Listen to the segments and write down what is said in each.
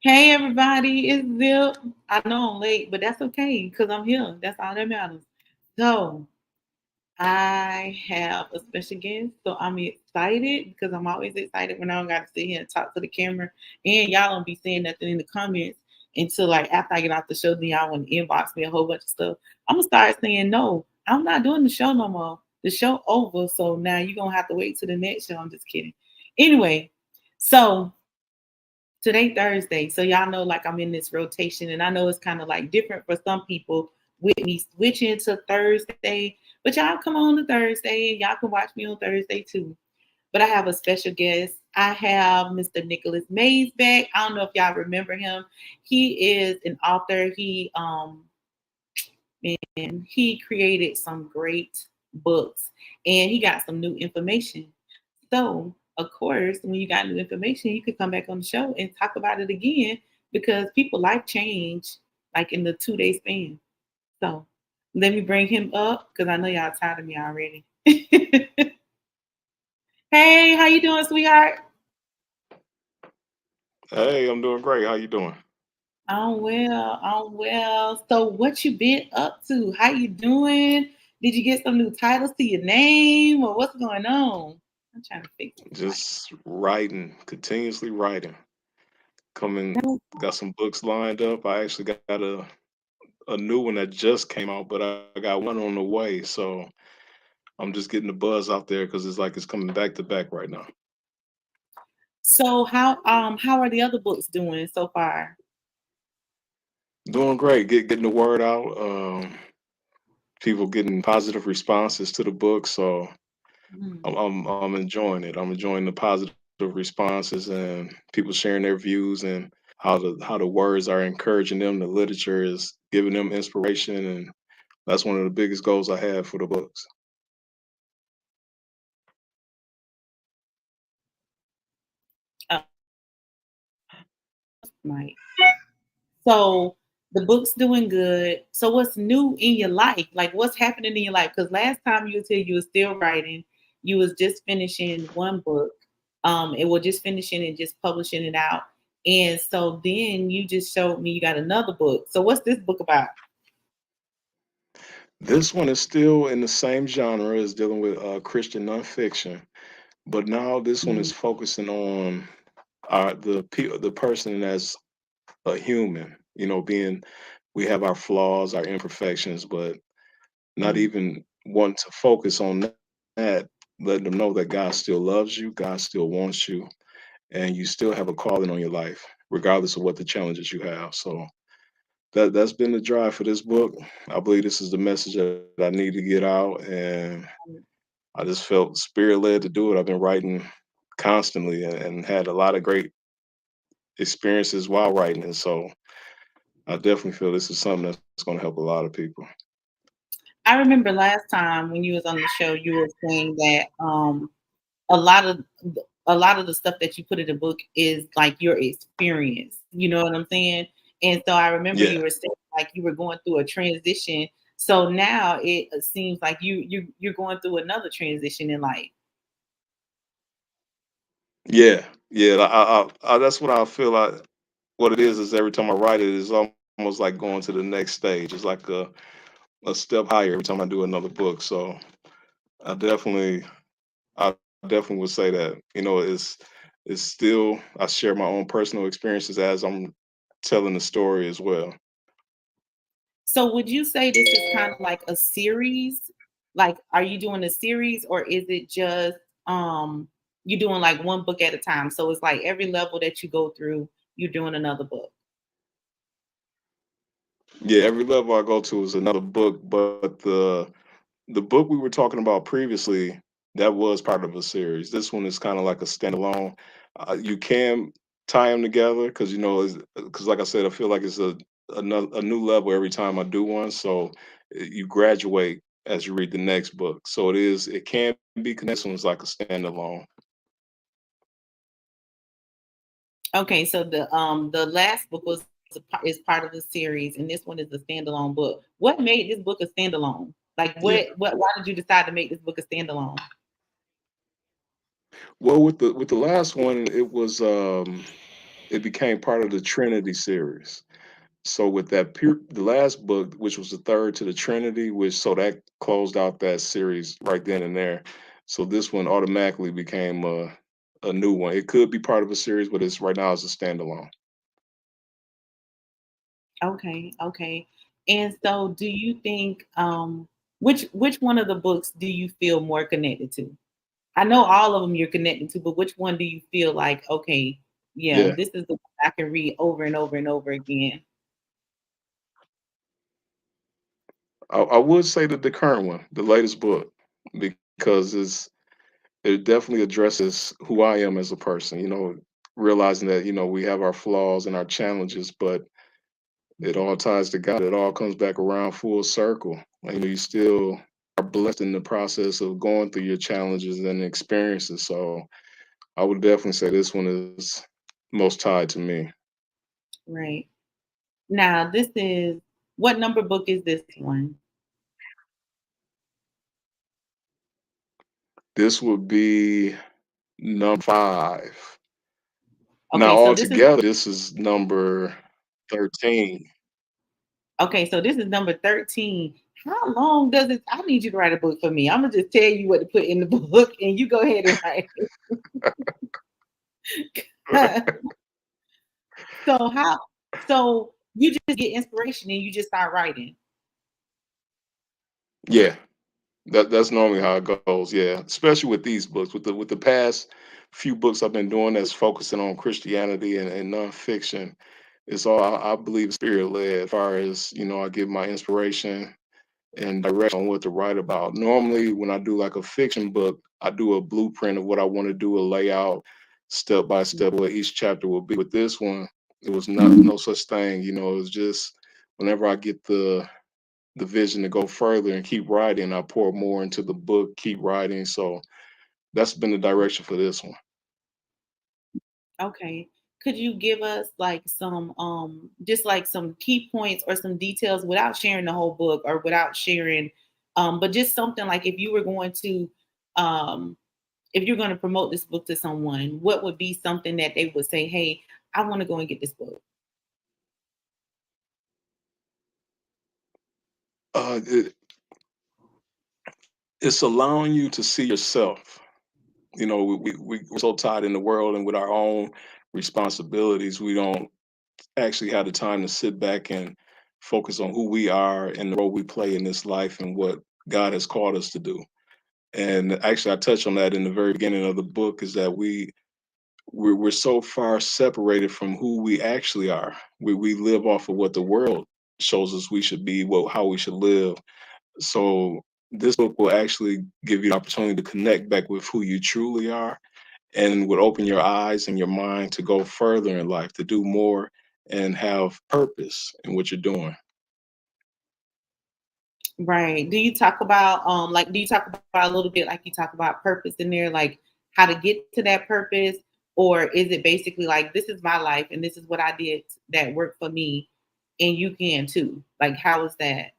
Hey everybody, it's Zip. I know I'm late, but that's okay because I'm here. That's all that matters. So I have a special guest, so I'm excited because I'm always excited when I don't got to sit here and talk to the camera, and y'all don't be saying nothing in the comments until like after I get off the show. Then y'all want to inbox me a whole bunch of stuff. I'm gonna start saying no. I'm not doing the show no more. The show over, so now you're gonna have to wait till the next show. I'm just kidding. Anyway, so today Thursday, so y'all know like I'm in this rotation, and I know it's kind of like different for some people with me switching to Thursday, but y'all come on to Thursday and y'all can watch me on Thursday too. But I have a special guest. I have Mr. Nicholas Mays back. I don't know if y'all remember him. He is an author. He created some great books, and he got some new information. So, of course, when you got new information, you could come back on the show and talk about it again because people life change like in the 2 day span. So, let me bring him up because I know y'all tired of me already. Hey, how you doing, sweetheart? Hey, I'm doing great. How you doing? I'm well. I'm well. So, what you been up to? How you doing? Did you get some new titles to your name, or what's going on? I'm trying to fix this mic. Just writing, continuously writing. Coming, got some books lined up. I actually got a new one that just came out, but I got one on the way. So I'm just getting the buzz out there because it's like it's coming back to back right now. So, how are the other books doing so far? Doing great. Getting the word out. People getting positive responses to the book. So Mm. I'm enjoying it. I'm enjoying the positive responses and people sharing their views and how the words are encouraging them. The literature is giving them inspiration, and that's one of the biggest goals I have for the books. Oh, right. So the book's doing good. So what's new in your life? Like what's happening in your life? Because last time you said you were still writing, you was just finishing one book, and was just finishing and just publishing it out. And so then you just showed me you got another book. So what's this book about? This one is still in the same genre as dealing with Christian nonfiction, but now this one Mm, is focusing on the person as a human. You know, being we have our flaws, our imperfections, but not mm. even wanting to focus on that, letting them know that God still loves you, God still wants you, and you still have a calling on your life, regardless of what the challenges you have. So that's been the drive for this book. I believe this is the message that I need to get out, and I just felt spirit led to do it. I've been writing constantly and had a lot of great experiences while writing, and so I definitely feel this is something that's going to help a lot of people. I remember last time when you was on the show, you were saying that a lot of a lot of the stuff that you put in the book is like your experience. You know what I'm saying? And so I remember Yeah, you were saying like you were going through a transition. So now it seems like you're going through another transition in life. yeah, yeah. That's what I feel like. What it is every time I write it is almost like going to the next stage. It's like a step higher every time I do another book. So I definitely I definitely would say that it's still I share my own personal experiences as I'm telling the story as well. So would you say this is kind of like a series? Like are you doing a series or is it just you doing like one book at a time? So it's like every level that you go through, you're doing another book. Yeah, every level I go to is another book, but the book we were talking about previously that was part of a series. This one is kind of like a standalone. You can tie them together because because like I said, I feel like it's a new level every time I do one. So you graduate as you read the next book. So it can be connected. This one's like a standalone. Okay, so the last book is part of the series, and this one is a standalone book. What made this book a standalone? Like, Yeah. what? Why did you decide to make this book a standalone? Well, with the last one, it was. it became part of the Trinity series. So with the last book, which was the third to the Trinity, which so that closed out that series right then and there. So this one automatically became a new one. It could be part of a series, but it's right now as a standalone. Okay, okay. And so do you think which one of the books do you feel more connected to? I know all of them you're connected to, but which one do you feel like, okay, yeah, Yeah, this is the one I can read over and over and over again? I would say that the current one, the latest book, because it definitely addresses who I am as a person. Realizing that we have our flaws and our challenges, but it all ties to God. It all comes back around full circle. You still are blessed in the process of going through your challenges and experiences. So I would definitely say this one is most tied to me. Right. Now, this is what number book is this one? This would be number 5. Now, Okay, so this is altogether, this is number 13. okay, so this is number 13. How long does it I need you to write a book for me. I'm gonna just tell you what to put in the book and you go ahead and write it. So how so you just get inspiration and you just start writing. Yeah, that's normally how it goes. Yeah, especially with these books, with the past few books I've been doing that's focusing on Christianity and nonfiction. It's all I believe spirit led. As far as I give my inspiration and direction on what to write about. Normally, when I do like a fiction book, I do a blueprint of what I want to do, a layout, step by step, what each chapter will be. With this one, it was not no such thing. It was just whenever I get the vision to go further and keep writing, I pour more into the book, keep writing. So that's been the direction for this one. Okay. Could you give us like some just like some key points or some details without sharing the whole book or without sharing but just something like um if you're going to promote this book to someone, what would be something that they would say, "Hey, I want to go and get this book." It, it's allowing you to see yourself. We're so tied in the world and with our own responsibilities, we don't actually have the time to sit back and focus on who we are and the role we play in this life and what God has called us to do. And actually, I touched on that in the very beginning of the book is that we're so far separated from who we actually are. We live off of what the world shows us we should be, how we should live. So this book will actually give you the opportunity to connect back with who you truly are and would open your eyes and your mind to go further in life, to do more and have purpose in what you're doing. Right. Do you talk about a little bit like you talk about purpose in there, like how to get to that purpose? Or is it basically like this is my life and this is what I did that worked for me and you can too? Like how is that?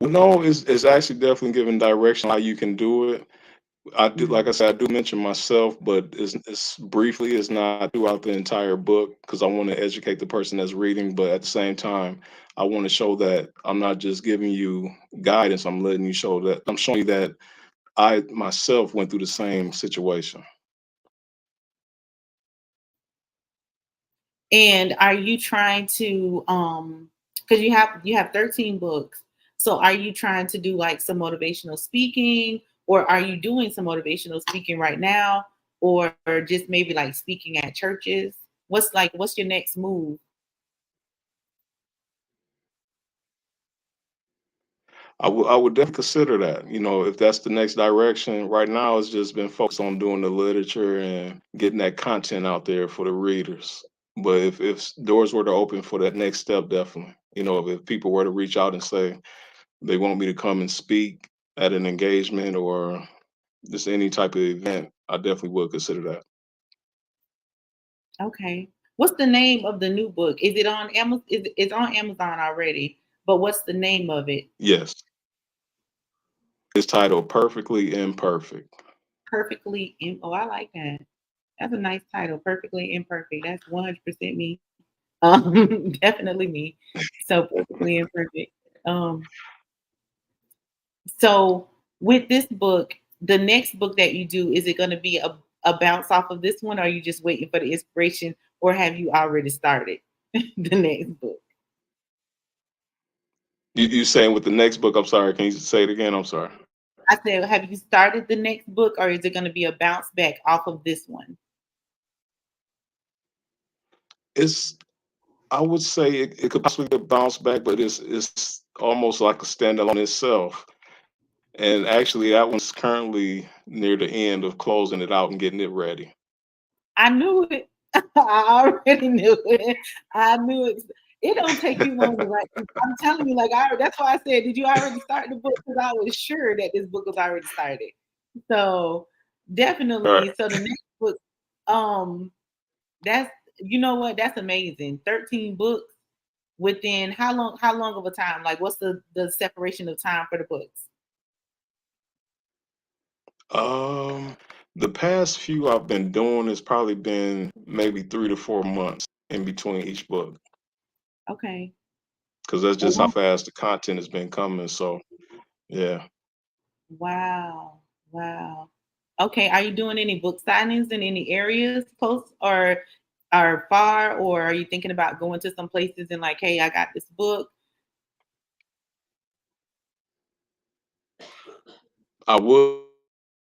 Well, no, it's actually definitely giving direction how you can do it. I do, like Mhm. I said, I do mention myself, but it's briefly. It's not throughout the entire book because I want to educate the person that's reading. But at the same time, I want to show that I'm not just giving you guidance. I'm letting you show that I'm showing you that I myself went through the same situation. And are you trying to because you have 13 books. So are you trying to do like some motivational speaking or are you doing some motivational speaking right now or just maybe like speaking at churches? What's your next move? I would definitely consider that. If that's the next direction. Right now, it's just been focused on doing the literature and getting that content out there for the readers. But if doors were to open for that next step, definitely. If people were to reach out and say they want me to come and speak at an engagement or just any type of event, I definitely would consider that. Okay. What's the name of the new book? Is it on Amazon? It's on Amazon already, but what's the name of it? Yes, it's titled "Perfectly Imperfect." Oh, I like that. That's a nice title. Perfectly imperfect. That's 100% me. Definitely me. So perfectly imperfect. Um, so with this book, the next book that you do, is it going to be a bounce off of this one? Or are you just waiting for the inspiration, or have you already started the next book? You saying with the next book? I'm sorry. Can you say it again? I'm sorry. I said, have you started the next book, or is it going to be a bounce back off of this one? It's I would say it could possibly get bounced back, but it's almost like a standalone itself. And actually, that one's currently near the end of closing it out and getting it ready. I knew it. I already knew it. I knew it. It don't take you long to write. I'm telling you, like that's why I said, did you already start the book? Because I was sure that this book was already started. So All right. definitely. So the next book, um, that's you know what? That's amazing. 13 books within how long? How long of a time? Like, what's the separation of time for the books? Um, the past few I've been doing has probably been maybe 3 to 4 months in between each book, Okay. because that's just how Wow. fast the content has been coming. So yeah. Wow. Wow. Okay. Are you doing any book signings in any areas close or are far, or are you thinking about going to some places and like, hey, I got this book? I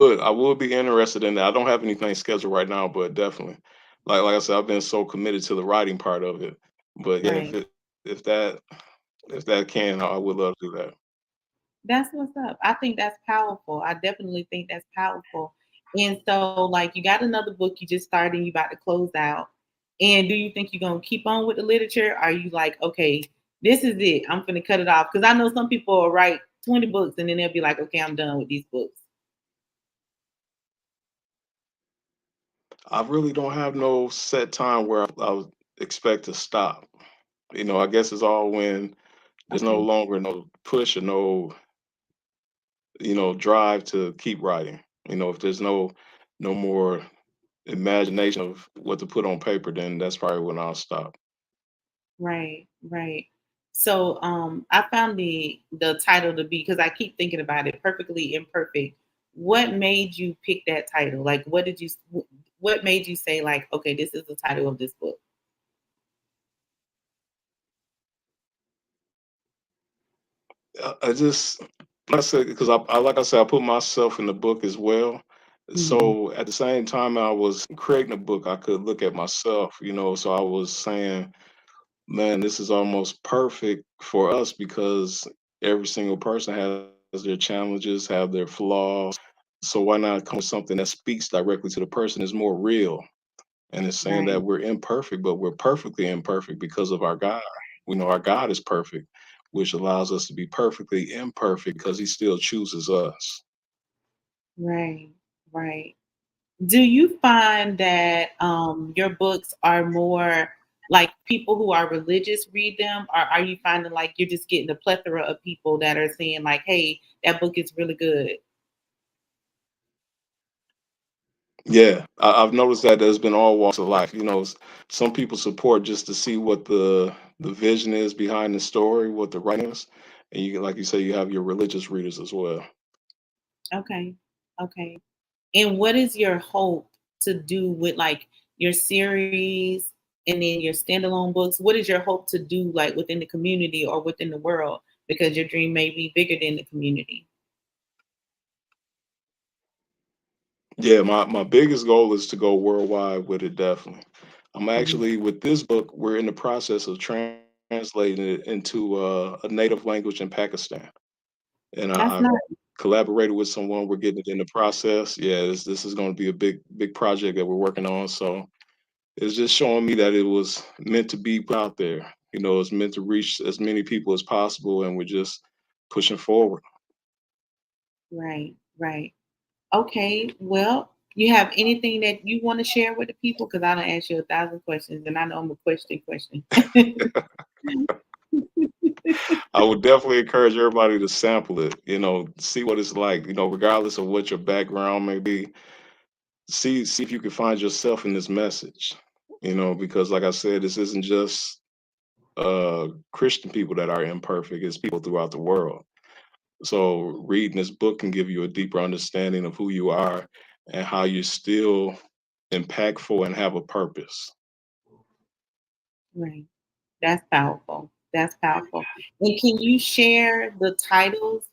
I would be interested in that. I don't have anything scheduled right now, but definitely, like I said, I've been so committed to the writing part of it. But yeah, Right. if that if that can, I would love to do that. That's what's up. I think that's powerful. I definitely think that's powerful. And so, like, you got another book you just started and you about to close out. And do you think you're gonna keep on with the literature? Are you like, okay, this is it. I'm gonna cut it off? Because I know some people will write 20 books and then they'll be like, okay, I'm done with these books. I really don't have no set time where I would expect to stop. I guess it's all when there's no Okay. longer no push or no drive to keep writing. If there's no more imagination of what to put on paper, then that's probably when I'll stop. Right, right. So I found the title to be, because I keep thinking about it, Perfectly Imperfect. What made you pick that title? Like what made you say like, okay, this is the title of this book? I just like I said, because like I said, I put myself in the book as well. Mhm. So at the same time I was creating a book, I could look at myself. So I was saying, man, this is almost perfect for us because every single person has their challenges, have their flaws. So why not come with something that speaks directly to the person, is more real, and it's saying that Right, we're imperfect, but we're perfectly imperfect because of our God. We know our God is perfect, which allows us to be perfectly imperfect because He still chooses us. right, right. Do you find that your books are more like people who are religious read them, or are you finding like you're just getting a plethora of people that are saying like, "Hey, that book is really good"? Yeah, I've noticed that there's been all walks of life. Some people support just to see what the vision is behind the story, what the writing is, and like you say, you have your religious readers as well. Okay, okay. And what is your hope to do with like your series and then your standalone books? What is your hope to do like within the community or within the world? Because your dream may be bigger than the community. Yeah, my biggest goal is to go worldwide with it. Definitely, I'm Mhm. actually with this book. We're in the process of translating it into a native language in Pakistan, and That's I've not collaborated with someone. We're getting it in the process. Yeah, this is going to be a big project that we're working on. So it's just showing me that it was meant to be put out there. It's meant to reach as many people as possible, and we're just pushing forward. right, right. Okay, well, you have anything that you want to share with the people? Because I don't ask you 1,000 questions, and I know I'm a question. I would definitely encourage everybody to sample it, see what it's like, regardless of what your background may be. see if you can find yourself in this message. Because like I said, this isn't just Christian people that are imperfect; it's people throughout the world. So reading this book can give you a deeper understanding of who you are and how you're still impactful and have a purpose. Right. That's powerful. That's powerful. And can you share the titles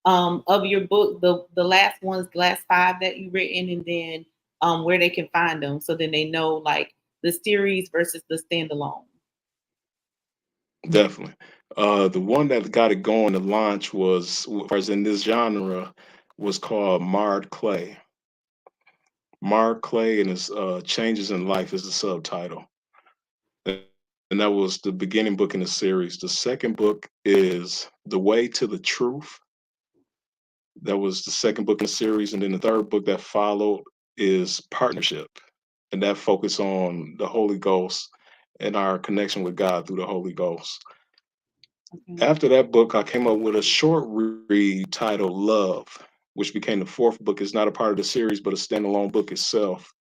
of your book, the last ones, the last five that you've written, and then where they can find them, so then they know like the series versus the standalone. Definitely. The one that got it going, the launch was in this genre, was called Marred Clay. Marred Clay and his Changes in Life is the subtitle. And that was the beginning book in the series. The second book is The Way to the Truth. That was the second book in the series. And then the third book that followed is Partnership. And that focused on the Holy Ghost and our connection with God through the Holy Ghost. Okay. After that book, I came up with a short read titled Love, which became the fourth book. It's not a part of the series, but a standalone book itself.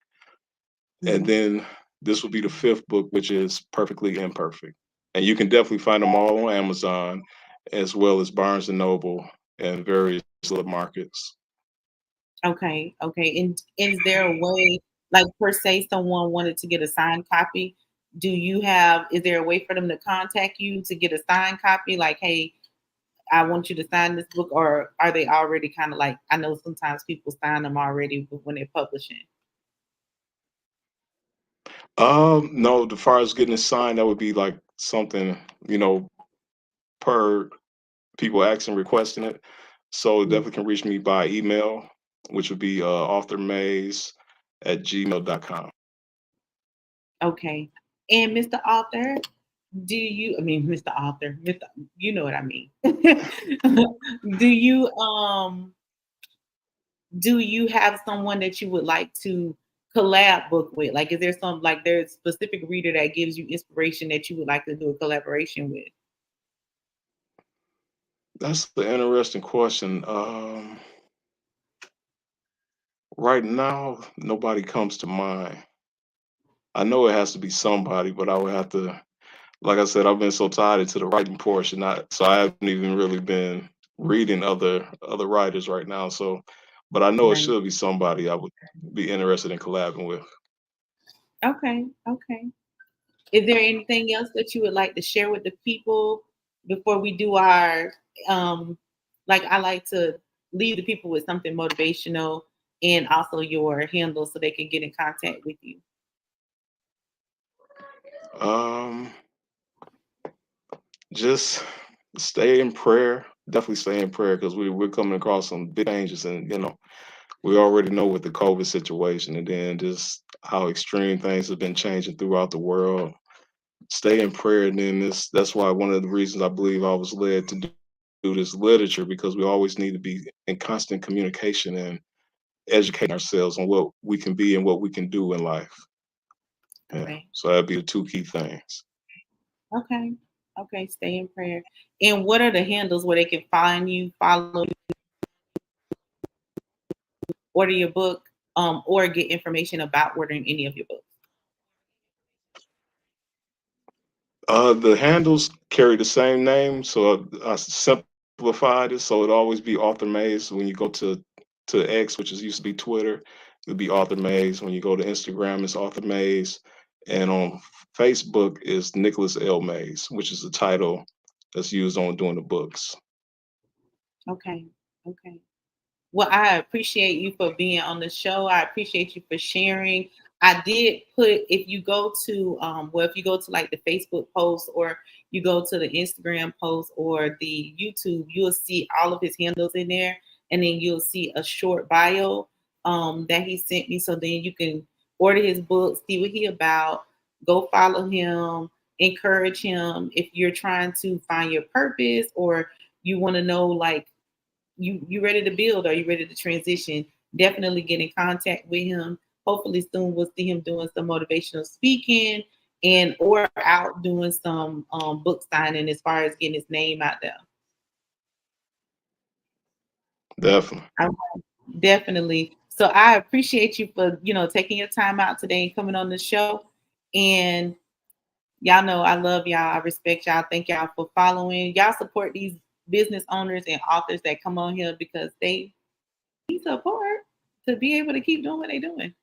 And Mhm. then this will be the fifth book, which is Perfectly Imperfect. And you can definitely find them all on Amazon, as well as Barnes and Noble and various other markets. Okay. Okay. And is there a way, like per se, someone wanted to get a signed copy? Is there a way for them to contact you to get a signed copy? Like, hey, I want you to sign this book, or are they already kind of like, I know sometimes people sign them already when they're publishing. No, as far as getting it signed, that would be like something, per people asking, requesting it. So Mm. definitely can reach me by email, which would be authormaze@gmail.com. Okay. And Mr. Author, I mean, Mr. Author, you know what I mean. do you, um, do you have someone that you would like to collab book with? Like, is there there's a specific reader that gives you inspiration that you would like to do a collaboration with? That's the interesting question. Right now, nobody comes to mind. I know it has to be somebody, but I would have to, like I said, I've been so tied into the writing portion, so I haven't even really been reading other writers right now. So, but I know it Right. should be somebody I would be interested in collabing with. Okay. Okay. Is there anything else that you would like to share with the people before we do our like I like to leave the people with something motivational and also your handle so they can get in contact with you. Um, just stay in prayer. Definitely stay in prayer because we're coming across some big changes, and we already know with the COVID situation, and then just how extreme things have been changing throughout the world. Stay in prayer, and then that's why one of the reasons I believe I was led to do this literature, because we always need to be in constant communication and educating ourselves on what we can be and what we can do in life. Yeah, Okay. so that'd be the two key things. Okay. Okay. Stay in prayer. And what are the handles where they can find you, follow you, order your book, or get information about ordering any of your books? The handles carry the same name, so I simplified it so it always be Author Maze. When you go to X, which is used to be Twitter, it'll be Author Maze. When you go to Instagram, it's Author Maze, and on Facebook is Nicholas L. Maze, which is the title that's used on doing the books. Okay. Okay. Well, I appreciate you for being on the show. I appreciate you for sharing. I did put if you go to if you go to like the Facebook post or you go to the Instagram post or the YouTube, you'll see all of his handles in there, and then you'll see a short bio that he sent me. So then you can order his book, see what he about, go follow him, encourage him if you're trying to find your purpose or you want to know like you ready to build? Are you ready to transition? Definitely get in contact with him. Hopefully soon we'll see him doing some motivational speaking and or out doing some book signing as far as getting his name out there. Definitely. I definitely. So I appreciate you for, taking your time out today and coming on the show. And y'all know I love y'all. I respect y'all. Thank y'all for following. Y'all support these business owners and authors that come on here because they need support to be able to keep doing what they're doing.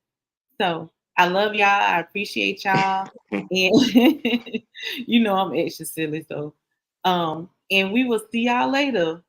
So I love y'all. I appreciate y'all. And I'm extra silly. So and we will see y'all later.